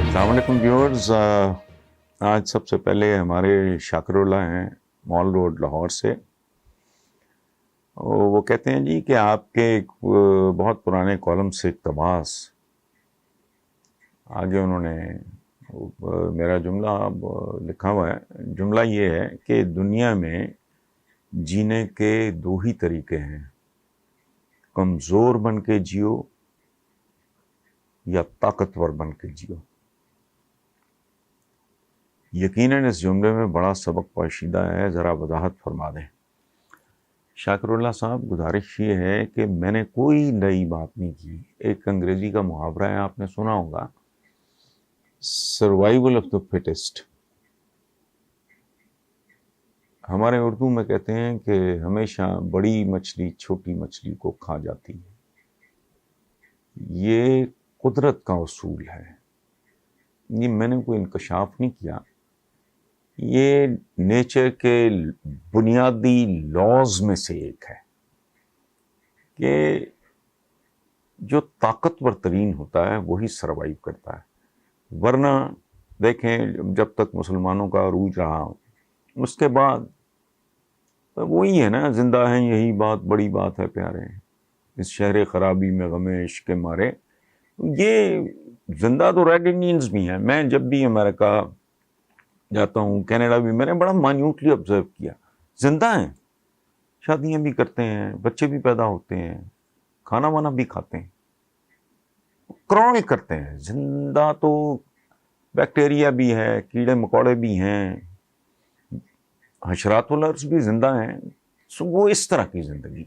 السلام علیکم ویورز. آج سب سے پہلے ہمارے شاکر اللہ ہیں مال روڈ لاہور سے. وہ کہتے ہیں جی کہ آپ کے ایک بہت پرانے کالم سے اقتباس. آگے انہوں نے میرا جملہ لکھا ہوا ہے. جملہ یہ ہے کہ دنیا میں جینے کے دو ہی طریقے ہیں، کمزور بن کے جیو یا طاقتور بن کے جیو. یقیناً اس جملے میں بڑا سبق پوشیدہ ہے، ذرا وضاحت فرما دیں. شاکر اللہ صاحب، گزارش یہ ہے کہ میں نے کوئی نئی بات نہیں کی. ایک انگریزی کا محاورہ ہے، آپ نے سنا ہوگا، سروائیول آف دا فٹسٹ. ہمارے اردو میں کہتے ہیں کہ ہمیشہ بڑی مچھلی چھوٹی مچھلی کو کھا جاتی ہے. یہ قدرت کا اصول ہے، یہ میں نے کوئی انکشاف نہیں کیا. یہ نیچر کے بنیادی لاز میں سے ایک ہے کہ جو طاقتور ترین ہوتا ہے وہی سروائیو کرتا ہے. ورنہ دیکھیں، جب تک مسلمانوں کا عروج رہا، اس کے بعد وہی ہے نا، زندہ ہیں یہی بات بڑی بات ہے پیارے، اس شہر خرابی میں غم عشق کے مارے. یہ زندہ تو ریڈ انڈینز بھی ہیں. میں جب بھی امریکہ جاتا ہوں، کینیڈا بھی، میں نے بڑا مائنیوٹلی آبزرو کیا، زندہ ہیں، شادیاں بھی کرتے ہیں، بچے بھی پیدا ہوتے ہیں، کھانا وانا بھی کھاتے ہیں، کروڑے کرتے ہیں. زندہ تو بیکٹیریا بھی ہے، کیڑے مکوڑے بھی ہیں، حشرات والارض بھی زندہ ہیں. سو وہ اس طرح کی زندگی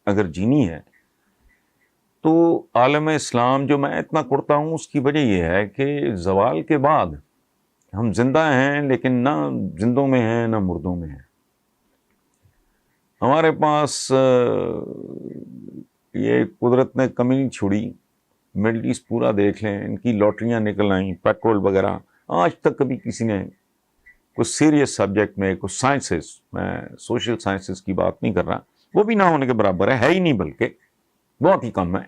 اگر جینی ہے تو عالم اسلام جو میں اتنا کرتا ہوں، اس کی وجہ یہ ہے کہ زوال کے بعد ہم زندہ ہیں، لیکن نہ زندوں میں ہیں نہ مردوں میں ہیں. ہمارے پاس یہ قدرت نے کمی نہیں چھوڑی. مڈل ایسٹ پورا دیکھ لیں، ان کی لاٹریاں نکل آئیں، پیٹرول وغیرہ. آج تک کبھی کسی نے کوئی سیریس سبجیکٹ میں، کوئی سائنسز، میں سوشل سائنسز کی بات نہیں کر رہا، وہ بھی نہ ہونے کے برابر ہے ہی نہیں، بلکہ بہت ہی کم ہے.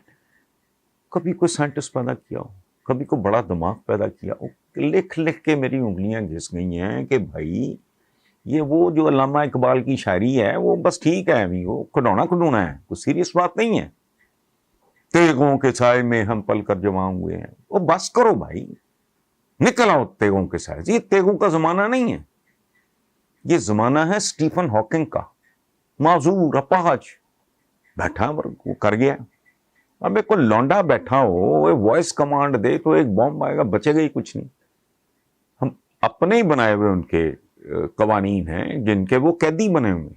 کبھی کوئی سائنٹسٹ پیدا کیا ہو، کبھی کوئی بڑا دماغ پیدا کیا ہو. لکھ لکھ کے میری انگلیاں گھس گئی ہیں کہ بھائی یہ وہ جو علامہ اقبال کی شاعری ہے وہ بس ٹھیک ہے، ابھی وہ کھڈونا ہے، کوئی سیریس بات نہیں ہے. تیغوں کے سائے میں ہم پل کر جواں ہوئے ہیں. وہ بس کرو بھائی، نکل آؤ تیغوں کے سائے. یہ تیغوں کا زمانہ نہیں ہے، یہ زمانہ ہے سٹیفن ہاکنگ کا. معذور اپاہج بیٹھا، وہ کر گیا. اب ایک کوئی لونڈا بیٹھا ہو، وائس کمانڈ دے تو ایک بم آئے گا، بچے گا ہی کچھ نہیں. ہم اپنے ہی بنائے ہوئے ان کے قوانین ہیں جن کے وہ قیدی بنے ہوئے.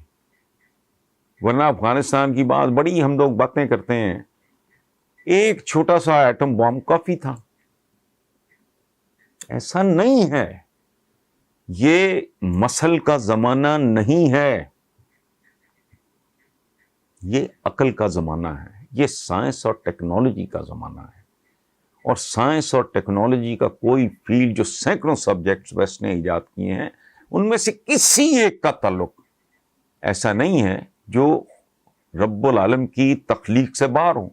ورنہ افغانستان کی بات بڑی ہم لوگ باتیں کرتے ہیں، ایک چھوٹا سا ایٹم بم کافی تھا. ایسا نہیں ہے، یہ مسل کا زمانہ نہیں ہے، یہ عقل کا زمانہ ہے، یہ سائنس اور ٹیکنالوجی کا زمانہ ہے. اور سائنس اور ٹیکنالوجی کا کوئی فیلڈ جو سینکڑوں سبجیکٹس ویسٹ نے ایجاد کیے ہیں، ان میں سے کسی ایک کا تعلق ایسا نہیں ہے جو رب العالم کی تخلیق سے باہر ہو.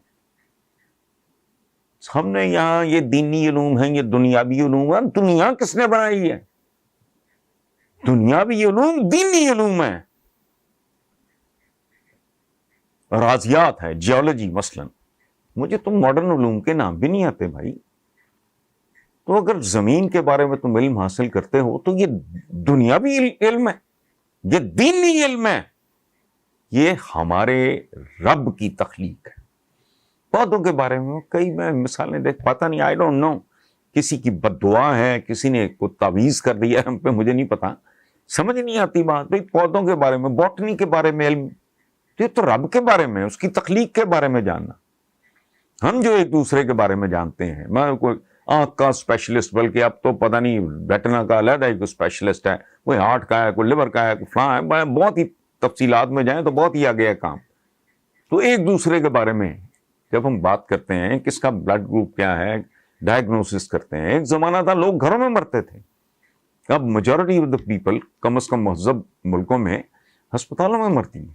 ہم نے یہاں یہ دینی علوم ہیں، یہ دنیاوی علوم ہیں. دنیا کس نے بنائی ہے؟ دنیاوی علوم دینی علوم ہے، ریاضیات ہے، جیولوجی مثلا. مجھے تو ماڈرن علوم کے نام بھی نہیں آتے بھائی. تو اگر زمین کے بارے میں تم علم حاصل کرتے ہو تو یہ دنیاوی علم ہے، یہ دینی علم ہے، یہ ہمارے رب کی تخلیق ہے. پودوں کے بارے میں کئی میں مثالیں دیکھ، پتہ نہیں، آئی ڈونٹ نو، کسی کی بد دعا ہے، کسی نے کوئی تعویذ کر دیا ہم پہ، مجھے نہیں پتا، سمجھ نہیں آتی بات. بھائی پودوں کے بارے میں، باٹنی کے بارے میں علم، یہ تو رب کے بارے میں، اس کی تخلیق کے بارے میں جاننا. ہم جو ایک دوسرے کے بارے میں جانتے ہیں، میں کوئی آنکھ کا اسپیشلسٹ، بلکہ اب تو پتہ نہیں بیٹنا کا علیحدہ ایک اسپیشلسٹ ہے، کوئی ہارٹ کا ہے، کوئی لیور کا ہے، کوئی فلاں ہے، بہت ہی تفصیلات میں جائیں تو بہت ہی آگے ہے کام. تو ایک دوسرے کے بارے میں جب ہم بات کرتے ہیں، کس کا بلڈ گروپ کیا ہے، ڈائگنوسس کرتے ہیں. ایک زمانہ تھا لوگ گھروں میں مرتے تھے، اب میجورٹی آف دا پیپل کم از کم مہذب ملکوں میں ہسپتالوں میں مرتی ہیں.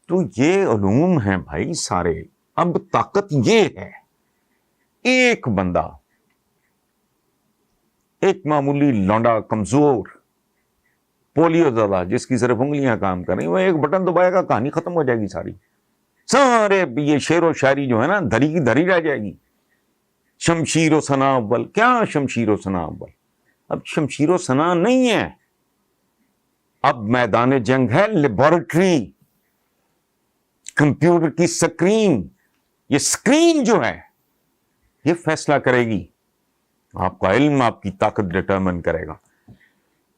تو یہ علوم ہیں بھائی سارے. اب طاقت یہ ہے, ایک بندہ, ایک معمولی لونڈا, کمزور, پولیو زدہ, جس کی صرف انگلیاں کام کر رہی, وہ ایک بٹن دبائے گا, کہانی ختم ہو جائے گی ساری. سارے یہ شعر و شاعری جو ہے نا دھری کی دھری رہ جائے گی. شمشیر و ثنا اول, کیا شمشیر و ثنا اول؟ اب شمشیر و ثنا نہیں ہے, اب میدان جنگ ہے لیبارٹری, کمپیوٹر کی سکرین. یہ سکرین جو ہے یہ فیصلہ کرے گی, آپ کا علم آپ کی طاقت ڈٹرمن کرے گا.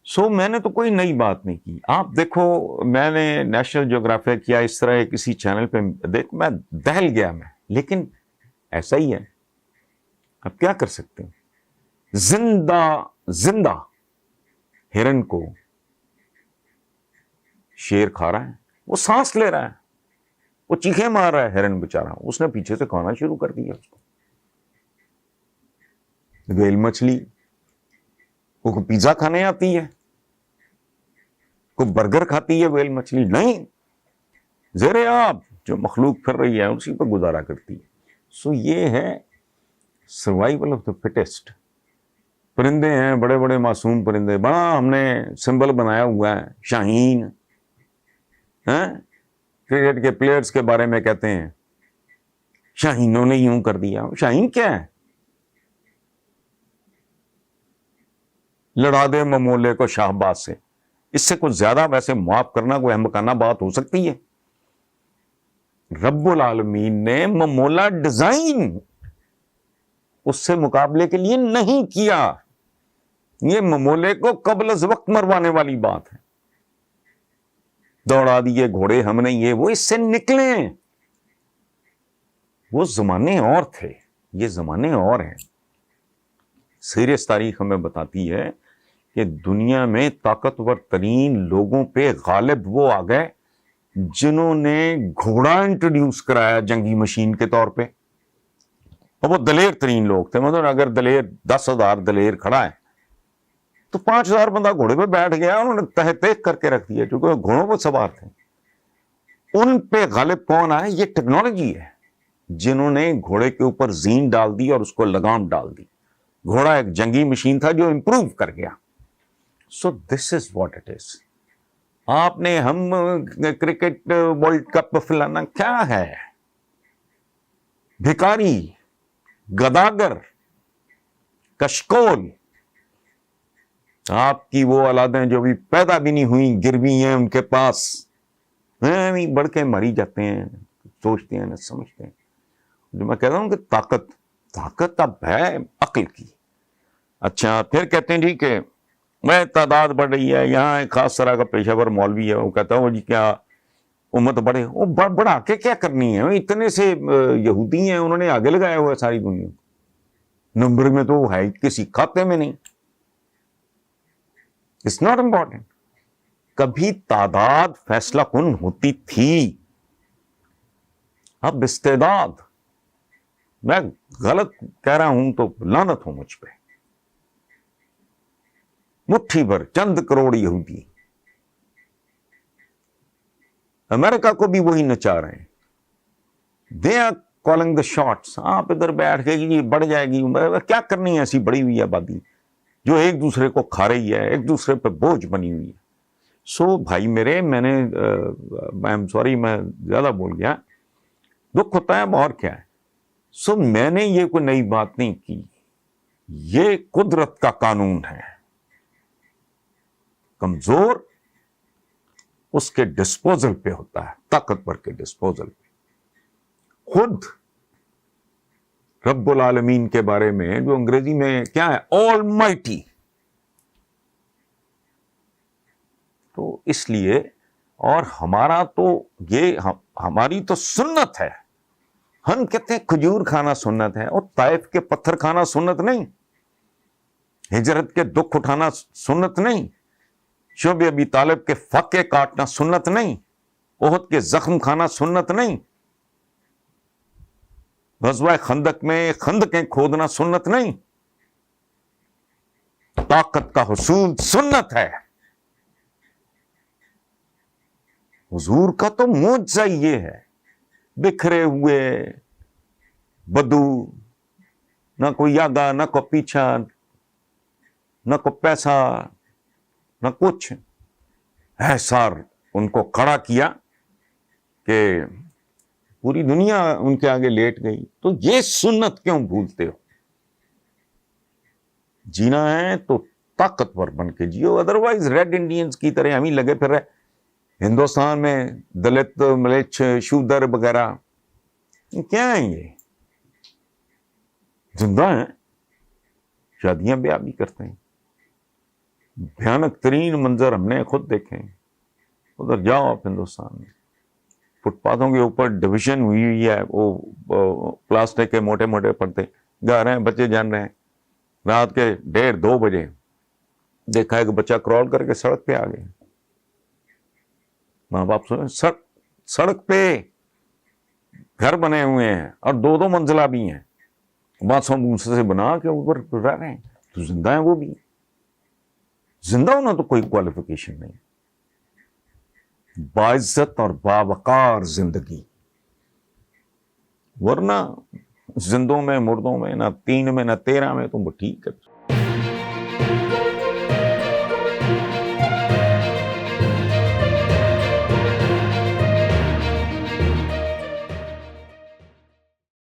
سو میں نے تو کوئی نئی بات نہیں کی. آپ دیکھو, میں نے نیشنل جغرافیہ کیا اس طرح کسی چینل پہ دیکھ, میں دہل گیا میں, لیکن ایسا ہی ہے. اب کیا کر سکتے ہیں؟ زندہ ہرن کو شیر کھا رہا ہے, وہ سانس لے رہا ہے, وہ چیخیں مار رہا ہے ہرن بیچارہ, اس نے پیچھے سے کھانا شروع کر دیا اس کو. ویل مچھلی کو پیزا کھانے آتی ہے, کوئی برگر کھاتی ہے ویل مچھلی؟ نہیں, زیر آب جو مخلوق پھر رہی ہے اسی پہ گزارا کرتی ہے. سو یہ ہے سروائیول آف دا فٹسٹ. پرندے ہیں بڑے بڑے معصوم پرندے, بڑا ہم نے سمبل بنایا ہوا ہے شاہین. کرکٹ کے پلیئرز کے بارے میں کہتے ہیں شاہینوں نے یوں کر دیا. شاہین کیا ہے؟ لڑا دے ممولے کو شاہباز سے. اس سے کچھ زیادہ ویسے معاف کرنا کوئی احمقانہ بات ہو سکتی ہے؟ رب العالمین نے ممولا ڈیزائن اس سے مقابلے کے لیے نہیں کیا. یہ ممولے کو قبل از وقت مروانے والی بات ہے. دوڑا دیے گھوڑے ہم نے, یہ وہ, اس سے نکلیں. وہ زمانے اور تھے, یہ زمانے اور ہیں. سیریس تاریخ ہمیں بتاتی ہے کہ دنیا میں طاقتور ترین لوگوں پہ غالب وہ آ گئے جنہوں نے گھوڑا انٹروڈیوس کرایا جنگی مشین کے طور پہ. اور وہ دلیر ترین لوگ تھے. مطلب اگر 10,000 دلیر کھڑا ہے تو 5,000 بندہ گھوڑے پہ بیٹھ گیا, انہوں نے تہ تیک کر کے رکھ دیا, کیونکہ وہ گھوڑوں پہ سوار تھے. ان پہ غالب کون آئے؟ یہ ٹیکنالوجی ہے, جنہوں نے گھوڑے کے اوپر زین ڈال دی اور اس کو لگام ڈال دی. گھوڑا ایک جنگی مشین تھا جو امپروو کر گیا. سو دس از واٹ اٹ از. آپ نے ہم کرکٹ ورلڈ کپ فلانا کیا ہے؟ بھکاری, گداگر, کشکول, آپ کی وہ اولادیں جو بھی پیدا بھی نہیں ہوئی گروی ہیں ان کے پاس, بڑھ کے مری جاتے ہیں, سوچتے ہیں نہ سمجھتے ہیں. جو میں کہتا ہوں کہ طاقت اب ہے عقل کی. اچھا, پھر کہتے ہیں جی کہ میں تعداد بڑھ رہی ہے, یہاں ایک خاص طرح کا پیشہ ور مولوی ہے, وہ کہتا ہے وہ جی کیا امت بڑھے. وہ بڑھا کے کیا کرنی ہے؟ اتنے سے یہودی ہیں, انہوں نے آگے لگایا ہوا ہے ساری دنیا. نمبر میں تو ہے کسی کھاتے میں نہیں. It's not important. کبھی تعداد فیصلہ کن ہوتی تھی, اب استعداد. میں غلط کہہ رہا ہوں تو لعنت ہو مجھ پہ. مٹھی بھر چند کروڑ یہودی امریکہ کو بھی وہی نچا رہے ہیں. They are calling the shots. آپ ادھر بیٹھ کے یہ بڑھ جائے گی, کیا کرنی ہے ایسی بڑی ہوئی آبادی جو ایک دوسرے کو کھا رہی ہے, ایک دوسرے پہ بوجھ بنی ہوئی ہے. سو بھائی میرے, میں سوری میں زیادہ بول گیا, دکھ ہوتا ہے اور کیا ہے. سو میں نے یہ کوئی نئی بات نہیں کی, یہ قدرت کا قانون ہے. کمزور اس کے ڈسپوزل پہ ہوتا ہے, طاقتور کے ڈسپوزل پہ. خود رب العالمین کے بارے میں جو انگریزی میں کیا ہے, آل مائٹی. تو اس لیے, اور ہمارا تو یہ ہماری تو سنت ہے. ہم کہتے ہیں کھجور کھانا سنت ہے, اور طائف کے پتھر کھانا سنت نہیں, ہجرت کے دکھ اٹھانا سنت نہیں, شعب ابی طالب کے فقے کاٹنا سنت نہیں, احد کے زخم کھانا سنت نہیں, غزوہ خندق میں خندقیں کھودنا سنت نہیں. طاقت کا حصول سنت ہے. حضور کا تو معجزہ یہ ہے، بکھرے ہوئے بدو، نہ کوئی آگا نہ کوئی پیچھا، نہ کوئی پیسہ نہ کچھ، ایسا ان کو کھڑا کیا کہ پوری دنیا ان کے آگے لیٹ گئی. تو یہ سنت کیوں بھولتے ہو؟ جینا ہے تو طاقتور بن کے جیو، ادروائز ریڈ انڈینز کی طرح ہم ہی لگے پھر رہے ہندوستان میں، دلت ملچ شودر وغیرہ. کیا ہیں یہ؟ زندہ ہیں، شادیاں بیاہ بھی کرتے ہیں. بھیانک ترین منظر ہم نے خود دیکھے ہیں. ادھر جاؤ آپ ہندوستان میں، فٹ پاتھوں کے اوپر ڈویژن ہوئی ہے، وہ پلاسٹک کے موٹے موٹے پردے، جا رہے ہیں بچے جان رہے ہیں. رات کے 1:30-2 بجے دیکھا ہے کہ بچہ کرال کر کے سڑک پہ آ گئے. ماں باپ سوچے سڑک پہ گھر بنے ہوئے ہیں اور 2 منزلہ بھی ہیں، بانسوں بونسوں سے بنا کے اوپر رہ رہے ہیں. تو زندہ ہیں وہ بھی. زندہ ہونا تو کوئی کوالیفیکیشن نہیں، باعزت اور باوقار زندگی. ورنہ زندوں میں مردوں میں نہ 3 میں نہ 13 میں تم ٹھیک ہے.